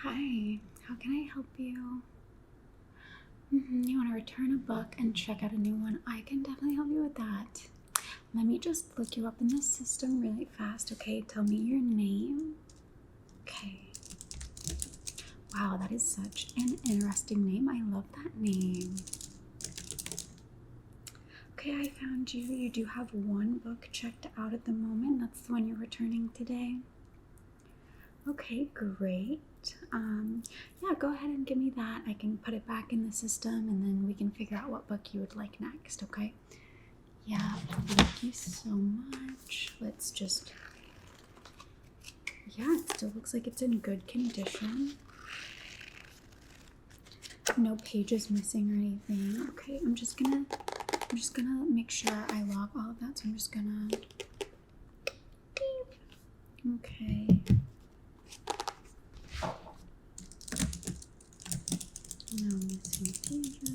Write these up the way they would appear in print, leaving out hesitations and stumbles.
Hi, how can I help you? You want to return a book and check out a new one? I can definitely help you with that. Let me just look you up in the system really fast, okay? Tell me your name. Okay. Wow, that is such an interesting name. I love that name. Okay, I found you. You do have one book checked out at the moment. That's the one you're returning today. Okay, great. Yeah, go ahead and give me that. I can put it back in the system and then we can figure out what book you would like next, okay? Yeah, thank you so much. Let's just... Yeah, it still looks like it's in good condition. No pages missing or anything. Okay, I'm just gonna make sure I log all of that. So I'm just gonna... Okay. No missing pages.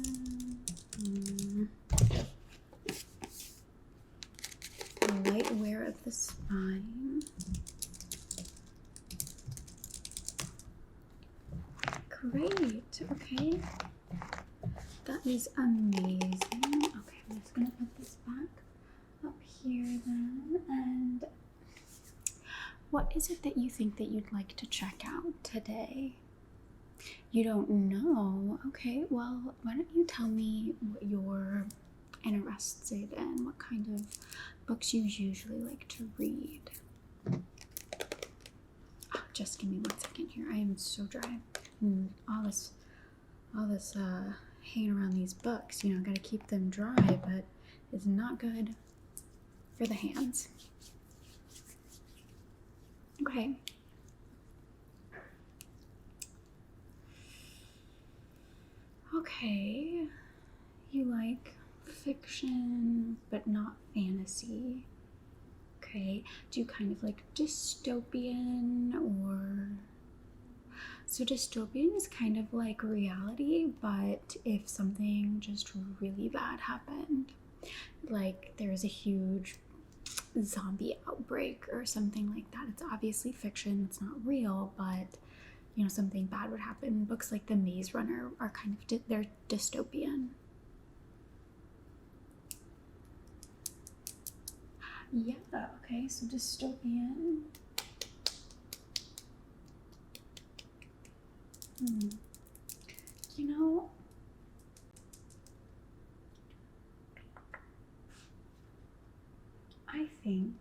Light wear of the spine. Great. Okay. That is amazing. Okay, I'm just gonna put this back up here then. And what is it that you think that you'd like to check out today? You don't know? Okay, well, why don't you tell me what you're interested in, what kind of books you usually like to read. Oh, just give me 1 second here. I am so dry. All this hanging around these books, you know, gotta keep them dry, but it's not good for the hands. Okay. Okay, you like fiction, but not fantasy. Okay, do you kind of like dystopian or... So dystopian is kind of like reality, but if something just really bad happened, like there's a huge zombie outbreak or something like that, it's obviously fiction, it's not real, but you know, something bad would happen. Books like The Maze Runner are kind of, they're dystopian. Yeah, okay, so dystopian. You know, I think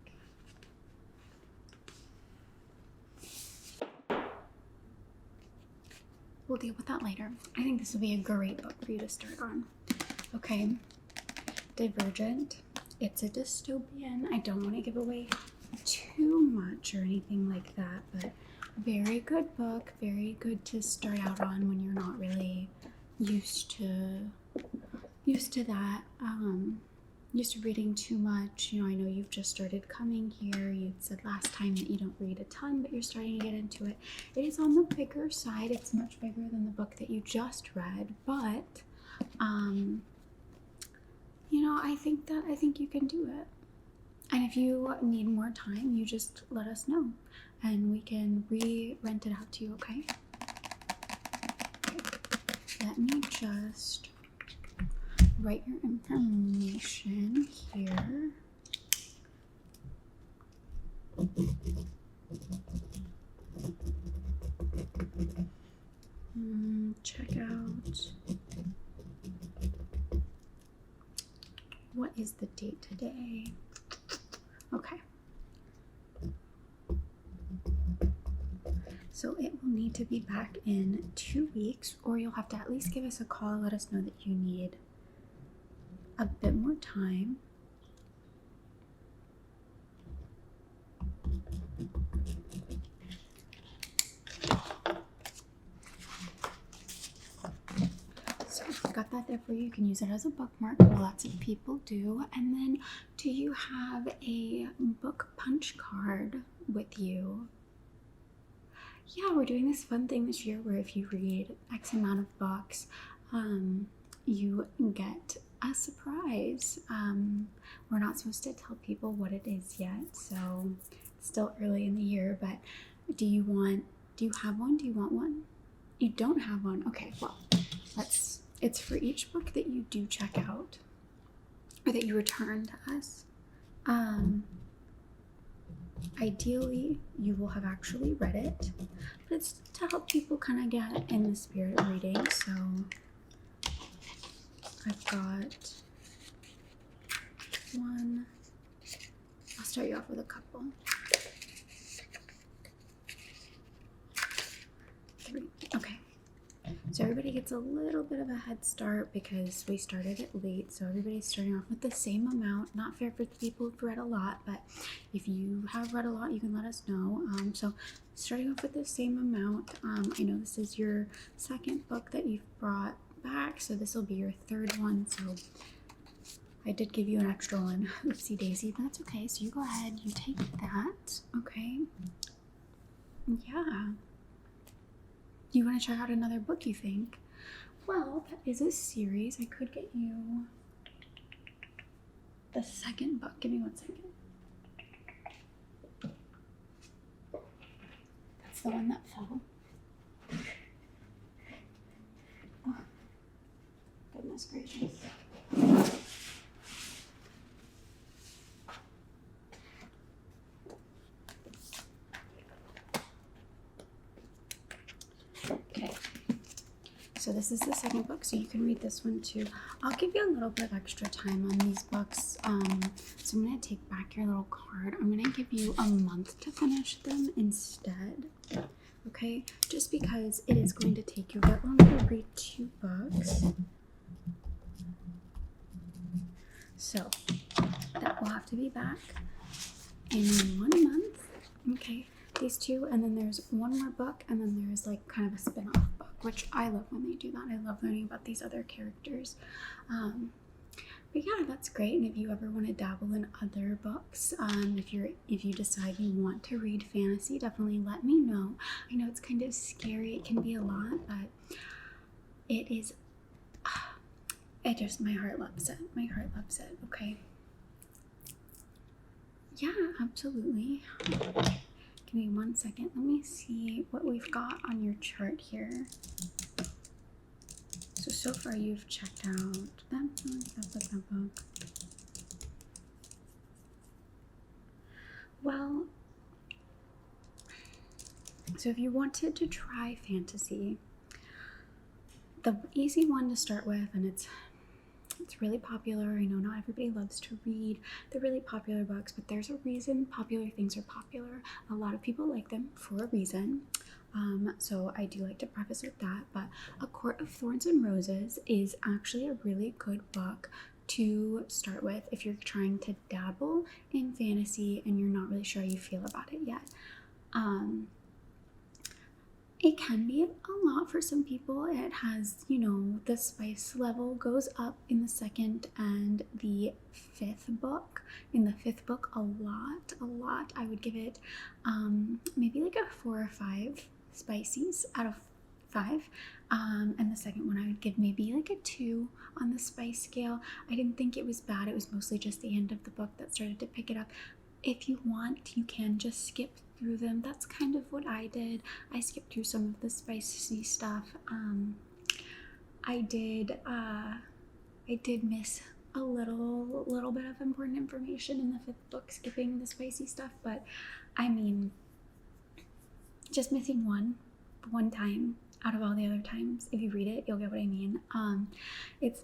we'll deal with that later. I think this will be a great book for you to start on. Okay, Divergent. It's a dystopian. I don't want to give away too much or anything like that, but very good book, very good to start out on when you're not really used to that, used to reading too much. You know, I know you've just started coming here. You said last time that you don't read a ton, but you're starting to get into it. It is on the bigger side. It's much bigger than the book that you just read, but you know, I think you can do it. And if you need more time, you just let us know and we can re-rent it out to you, okay? Let me just write your information here. Check out. What is the date today? Okay. So it will need to be back in 2 weeks, or you'll have to at least give us a call and let us know that you need a bit more time. So I've got that there for you. You can use it as a bookmark. Lots of people do. And then, do you have a book punch card with you? Yeah, we're doing this fun thing this year where if you read X amount of books, you get a surprise. We're not supposed to tell people what it is yet, so it's still early in the year, but do you have one? Do you want one? You don't have one? Okay, well, it's for each book that you do check out or that you return to us. Ideally, you will have actually read it, but it's to help people kind of get in the spirit of reading. So I've got one. I'll start you off with a couple. 3. Okay. So everybody gets a little bit of a head start because we started it late. So everybody's starting off with the same amount. Not fair for the people who've read a lot, but if you have read a lot, you can let us know. So starting off with the same amount. I know this is your second book that you've brought back, so this will be your third one. So I did give you an extra one. Oopsie daisy, but that's okay. So you go ahead, you take that. Okay. Yeah. You want to check out another book, you think? Well, that is a series. I could get you the second book. Give me 1 second. That's the one that fell. Oh, goodness gracious. So this is the second book, so you can read this one too. I'll give you a little bit of extra time on these books. So I'm going to take back your little card. I'm going to give you a month to finish them instead. Okay? Just because it is going to take you a bit longer to read 2 books. So that will have to be back in 1 month. Okay? These 2, and then there's one more book, and then there's like kind of a spin-off book, which I love when they do that. I love learning about these other characters. But yeah, that's great. And if you ever want to dabble in other books, if you decide you want to read fantasy, definitely let me know. I know it's kind of scary. It can be a lot, but it is. My heart loves it. My heart loves it. Okay. Yeah, absolutely. Give me 1 second. Let me see what we've got on your chart here. So far you've checked out that book. Well, so if you wanted to try fantasy, the easy one to start with, and it's really popular. I know not everybody loves to read the really popular books, but there's a reason popular things are popular. A lot of people like them for a reason. So I do like to preface with that, but A Court of Thorns and Roses is actually a really good book to start with if you're trying to dabble in fantasy and you're not really sure how you feel about it yet. It can be a lot for some people. It has, the spice level goes up in the second and the 5th book. In the 5th book, a lot. I would give it maybe like a 4 or 5 spices out of 5. And the second one I would give maybe like a 2 on the spice scale. I didn't think it was bad. It was mostly just the end of the book that started to pick it up. If you want, you can just skip through them. That's kind of what I did. I skipped through some of the spicy stuff. I did miss a little bit of important information in the 5th book, skipping the spicy stuff, but I mean, just missing one time out of all the other times, if you read it, you'll get what I mean. It's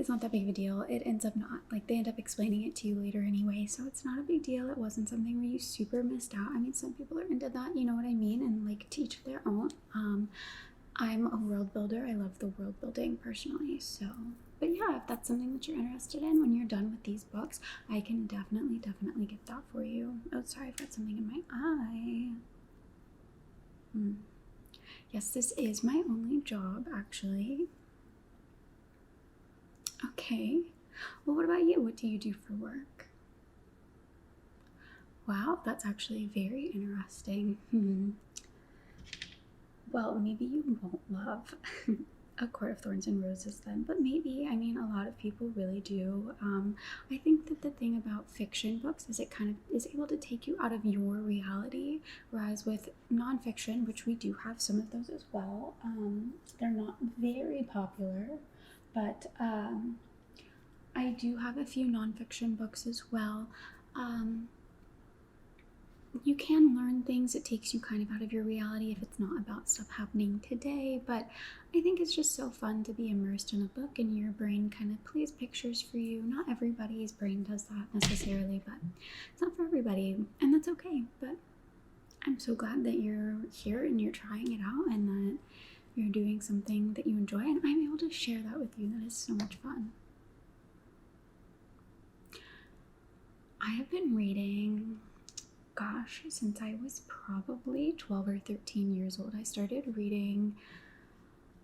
not that big of a deal. It ends up not, like, they end up explaining it to you later anyway, so it's not a big deal. It wasn't something where you super missed out. I mean, some people are into that, you know what I mean, and like to each their own. I'm a world builder. I love the world building personally, so, but yeah, if that's something that you're interested in when you're done with these books, I can definitely get that for you. Oh, sorry, I've got something in my eye. Yes, this is my only job, actually. Okay. Well, what about you? What do you do for work? Wow, that's actually very interesting. Well, maybe you won't love A Court of Thorns and Roses then, but maybe. I mean, a lot of people really do. I think that the thing about fiction books is it kind of is able to take you out of your reality Whereas with nonfiction, which we do have some of those as well, they're not very popular, but I do have a few nonfiction books as well. You can learn things. It takes you kind of out of your reality if it's not about stuff happening today, but I think it's just so fun to be immersed in a book and your brain kind of plays pictures for you. Not everybody's brain does that necessarily, but it's not for everybody, and that's okay. But I'm so glad that you're here and you're trying it out and that you're doing something that you enjoy, and I'm able to share that with you. That is so much fun. I have been reading, gosh, since I was probably 12 or 13 years old. I started reading,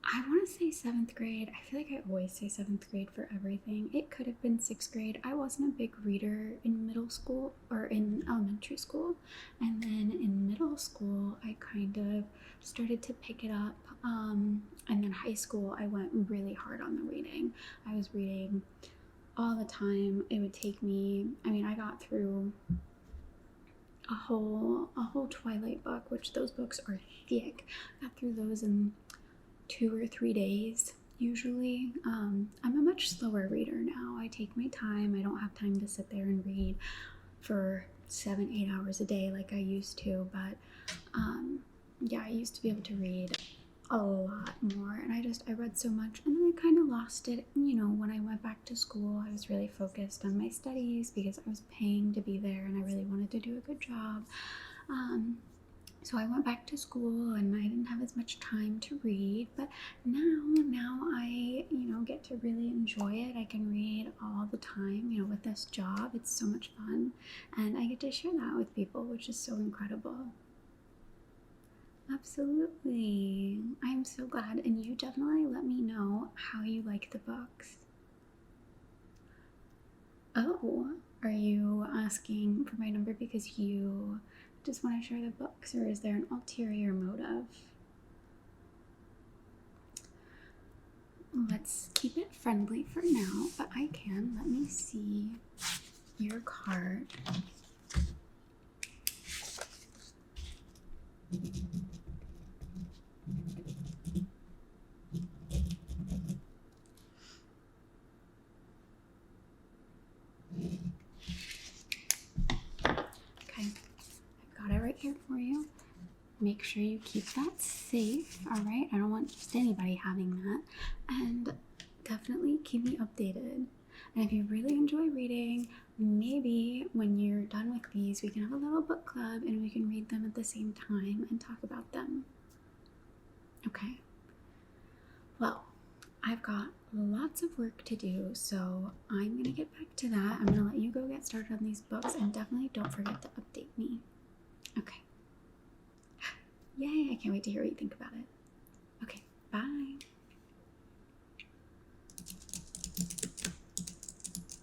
I want to say 7th grade. I feel like I always say 7th grade for everything. It could have been 6th grade. I wasn't a big reader in middle school or in elementary school. And then in middle school, I kind of started to pick it up. And then high school, I went really hard on the reading. I was reading all the time. It would take me, I mean, I got through a whole Twilight book, which those books are thick. I got through those in 2 or 3 days usually. I'm a much slower reader now. I take my time. I don't have time to sit there and read for 7-8 hours a day like I used to, but yeah, I used to be able to read a lot more, and I read so much, and then I kind of lost it. You know, when I went back to school, I was really focused on my studies because I was paying to be there and I really wanted to do a good job. So I went back to school and I didn't have as much time to read, but now I, you know, get to really enjoy it. I can read all the time, you know, with this job. It's so much fun, and I get to share that with people, which is so incredible. Absolutely. I'm so glad, and you definitely let me know how you like the books. Oh, are you asking for my number because you just want to share the books, or is there an ulterior motive? Let's keep it friendly for now, but I can. Let me see your card. Okay, I've got it right here for you. Make sure you keep that safe, all right? I don't want just anybody having that. And definitely keep me updated. And if you really enjoy reading, maybe when you're done with these, we can have a little book club and we can read them at the same time and talk about them. Okay. Well, I've got lots of work to do, so I'm gonna get back to that. I'm gonna let you go get started on these books, and definitely don't forget to update me. Okay. Yay, I can't wait to hear what you think about it. Okay, bye.